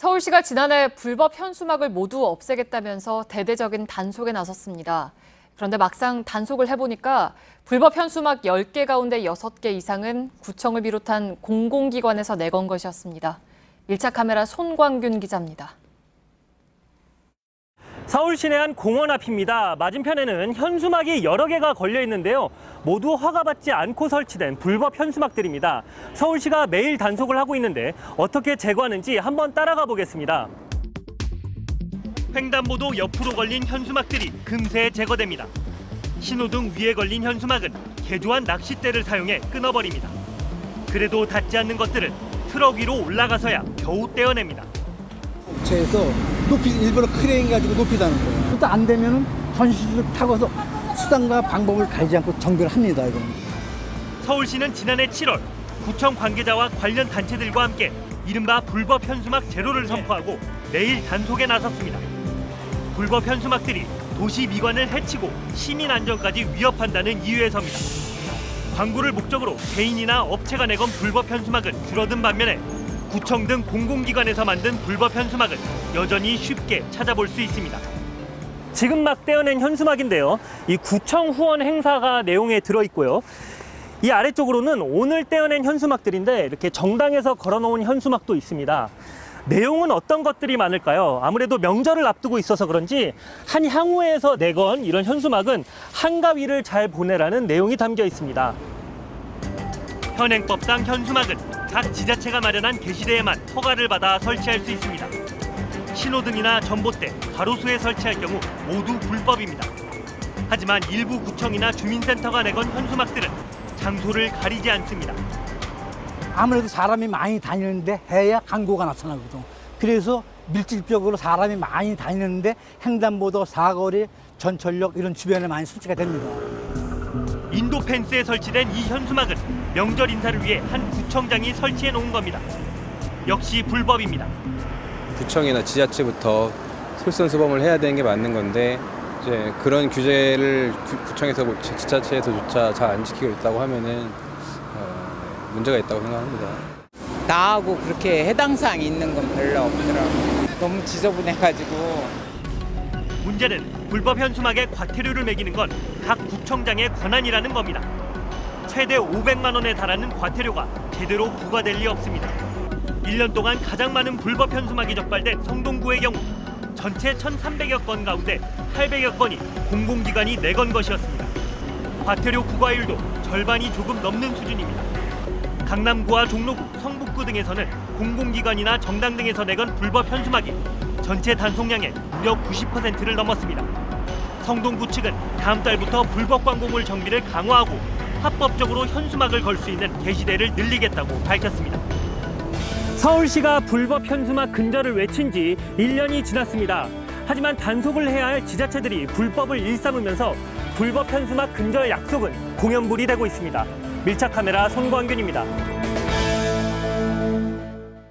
서울시가 지난해 불법 현수막을 모두 없애겠다면서 대대적인 단속에 나섰습니다. 그런데 막상 단속을 해보니까 불법 현수막 10개 가운데 6개 이상은 구청을 비롯한 공공기관에서 내건 것이었습니다. 밀착 카메라 손광균 기자입니다. 서울 시내 한 공원 앞입니다. 맞은편에는 현수막이 여러 개가 걸려 있는데요. 모두 허가받지 않고 설치된 불법 현수막들입니다. 서울시가 매일 단속을 하고 있는데 어떻게 제거하는지 한번 따라가 보겠습니다. 횡단보도 옆으로 걸린 현수막들이 금세 제거됩니다. 신호등 위에 걸린 현수막은 개조한 낚싯대를 사용해 끊어버립니다. 그래도 닿지 않는 것들은 트럭 위로 올라가서야 겨우 떼어냅니다. 업체에서 일부러 크레인 가지고 높이다는 거예요. 또 안 되면은 전시를 타고서 수단과 방법을 가리지 않고 정비를 합니다. 이건. 서울시는 지난해 7월 구청 관계자와 관련 단체들과 함께 이른바 불법 현수막 제로를 선포하고 매일 단속에 나섰습니다. 불법 현수막들이 도시 미관을 해치고 시민 안전까지 위협한다는 이유에서입니다. 광고를 목적으로 개인이나 업체가 내건 불법 현수막은 줄어든 반면에 구청 등 공공기관에서 만든 불법 현수막은 여전히 쉽게 찾아볼 수 있습니다. 지금 막 떼어낸 현수막인데요. 이 구청 후원 행사가 내용에 들어있고요. 이 아래쪽으로는 오늘 떼어낸 현수막들인데 이렇게 정당에서 걸어놓은 현수막도 있습니다. 내용은 어떤 것들이 많을까요? 아무래도 명절을 앞두고 있어서 그런지 한 향후에서 내건 이런 현수막은 한가위를 잘 보내라는 내용이 담겨 있습니다. 현행법상 현수막은 각 지자체가 마련한 게시대에만 허가를 받아 설치할 수 있습니다. 신호등이나 전봇대, 가로수에 설치할 경우 모두 불법입니다. 하지만 일부 구청이나 주민센터가 내건 현수막들은 장소를 가리지 않습니다. 아무래도 사람이 많이 다니는데 해야 광고가 나타나거든. 그래서 밀집적으로 사람이 많이 다니는데 횡단보도, 사거리, 전철역 이런 주변에 많이 설치가 됩니다. 인도 펜스에 설치된 이 현수막은 명절 인사를 위해 한 구청장이 설치해 놓은 겁니다. 역시 불법입니다. 구청이나 지자체부터 솔선수범을 해야 되는 게 맞는 건데 이제 그런 규제를 구청에서 지자체에서조차 잘 안 지키고 있다고 하면은 문제가 있다고 생각합니다. 나하고 그렇게 해당 사항이 있는 건 별로 없더라고요. 너무 지저분해가지고. 문제는 불법 현수막에 과태료를 매기는 건 각 구청장의 권한이라는 겁니다. 최대 500만 원에 달하는 과태료가 제대로 부과될 리 없습니다. 1년 동안 가장 많은 불법 현수막이 적발된 성동구의 경우 전체 1,300여 건 가운데 800여 건이 공공기관이 내건 것이었습니다. 과태료 부과율도 절반이 조금 넘는 수준입니다. 강남구와 종로구, 성북구 등에서는 공공기관이나 정당 등에서 내건 불법 현수막이 전체 단속량의 무려 90%를 넘었습니다. 성동구 측은 다음 달부터 불법 광고물 정비를 강화하고 합법적으로 현수막을 걸 수 있는 게시대를 늘리겠다고 밝혔습니다. 서울시가 불법 현수막 근절을 외친 지 1년이 지났습니다. 하지만 단속을 해야 할 지자체들이 불법을 일삼으면서 불법 현수막 근절 약속은 공연불이 되고 있습니다. 밀착 카메라 손광균입니다.